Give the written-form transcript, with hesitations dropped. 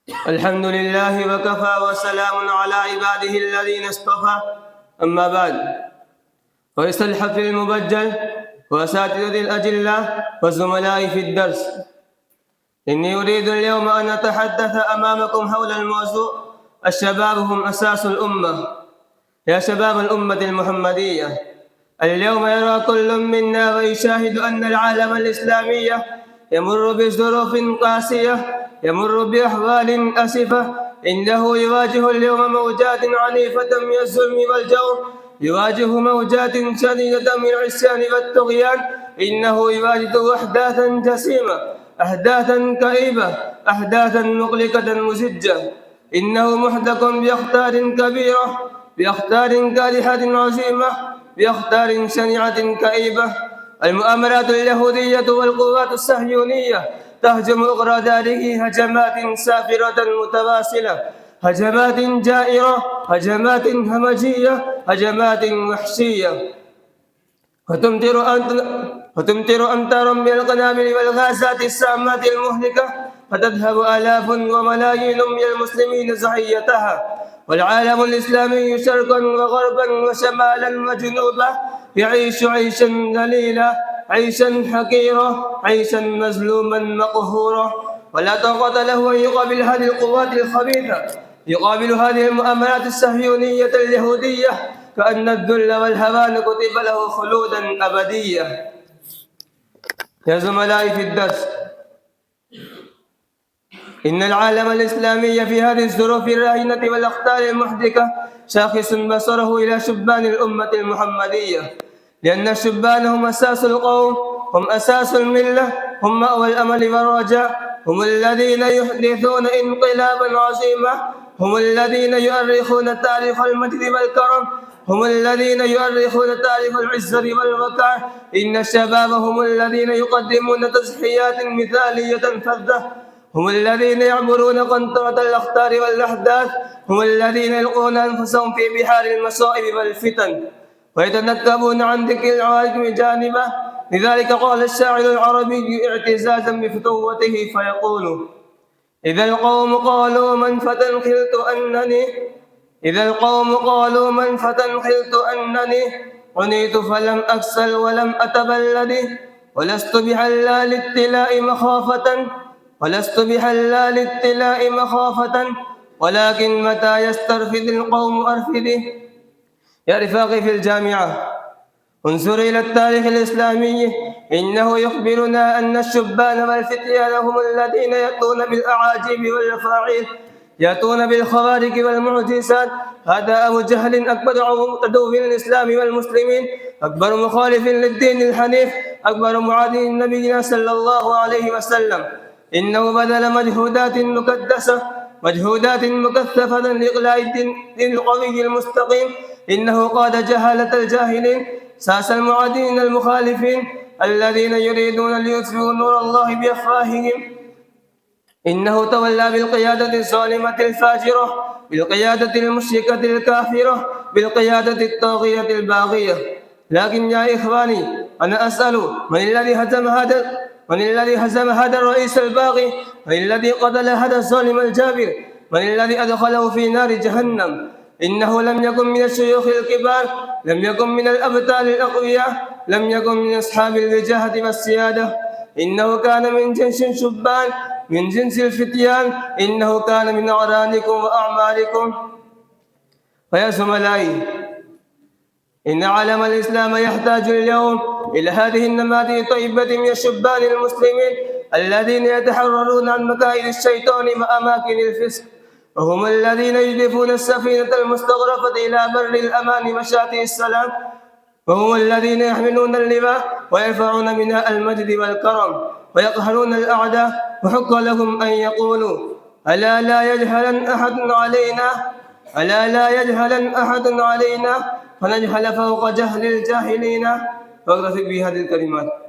الحمد لله وكفى وسلام على عباده الذين اصطفى. أما بعد، رئيس الحفل المبجل وأساتذة الأجلة وزملائي في الدرس، إني أريد اليوم أن أتحدث أمامكم حول الموضوع الشباب هم أساس الأمة. يا شباب الأمة المحمدية، اليوم يرى كل منا ويشاهد أن العالم الإسلامي يمر بظروف قاسية، يمر بأحوال أسفة. إنه يواجه اليوم موجات عنيفة من الظلم والجور، يواجه موجات شديدة من العصيان والطغيان. إنه يواجه أحداثا جسيمة، أحداثا كئيبة، أحداثا مقلقة مزجة. إنه محدق بأخطار كبيرة، بأخطار كادحة عظيمة، بأخطار شنيعة كئيبة. المؤامرات اليهودية والقوات الصهيونية تهجم أخرى داره هجمات سافرة متواصلة، هجمات جائرة، هجمات همجية، هجمات وحشية، وتمطر أمطارا من القنابل والغازات السامة المهلكة، فتذهب آلاف وملايين من المسلمين ضحيتها. والعالم الإسلامي شرقا وغربا وشمالا وجنوبا يعيش عيشا ذليلا، عيشا حقيرا، عيشا مظلوما مقهورا، ولا طاقة له أن يقابل هذه القوات الخبيثة، يقابل هذه المؤامرات الصهيونية اليهودية، كأن الذل والهوان كتب له خلودا أبدية. يا زملائي في الدرس، إن العالم الإسلامي في هذه الظروف الراهنة والأخطار المحدقة شاخص بصره إلى شبان الأمة المحمدية، لأن الشبان هم أساس القوم، هم أساس الملة، هم مأوى الأمل والرجاء، هم الذين يحدثون انقلابا عظيما، هم الذين يؤرخون تاريخ المجد والكرم، هم الذين يؤرخون تاريخ العزة والوقار. إن الشباب هم الذين يقدمون تضحيات مثالية فذة، هم الذين يعبرون قنطرة الأخطار والأحداث، هم الذين يلقون أنفسهم في بحار المصائب والفتن ويتنكبون عن ذكر العوالم جانبه. لذلك قال الشاعر العربي اعتزازا بفتوته فيقول: إذا القوم قالوا من فتى خلت أنني، إذا القوم قالوا من فتى خلت أنني عنيت فلم أكسل ولم أتبلد، ولست بحلال التلاء مخافة، ولست بحلال التلاء مخافة، ولكن متى يسترفد القوم أرفده. يا رفاقي في الجامعة، انظر إلى التاريخ الإسلامي، إنه يخبرنا أن الشبان والفتيان هم الذين يأتون بالأعاجيب والأفاعيل، يأتون بالخوارق والمعجزات. هذا أبو جهل أكبر عدو للإسلام والمسلمين، أكبر مخالف للدين الحنيف، أكبر معادي نبينا صلى الله عليه وسلم. إنه بذل مجهودات مكدسة، مجهودات مكثفة لإقلاع الدين القوي المستقيم. إنه قاد جهالة الجاهلين، ساس المعادين المخالفين الذين يريدون ليطفئوا نور الله بأفواههم. إنه تولى بالقيادة الظالمة الفاجرة، بالقيادة المشركة الكافرة، بالقيادة الطاغية الباغية. لكن يا إخواني، أنا أسأل: من الذي هزم هذا الرئيس الباغي؟ من الذي قتل هذا الظالم الجابر؟ من الذي أدخله في نار جهنم؟ إنه لم يكن من الشيوخ الكبار، لم يكن من الأبطال الأقوياء، لم يكن من أصحاب الوجاهة والسيادة. إنه كان من جنس شبان، من جنس الفتيان، إنه كان من أعرانكم وأعمالكم. فيا زملائي، إن عالم الإسلام يحتاج اليوم إلى هذه النماذج الطيبة من الشبان المسلمين الذين يتحررون عن مكائد الشيطان وأماكن الفسق، وهم الذين يجلفون السفينة المستغرقة إلى بر الأمان وشاطئ السلام، وهم الذين يحملون اللواء ويرفعون مناء المجد والكرم ويقهرون الأعداء. وحق لهم أن يقولوا: ألا لا يجهلن أحد علينا، ألا لا يجهلن أحد علينا، فنجهل فوق جهل الجاهلين. واكتفي بهذه الكلمات.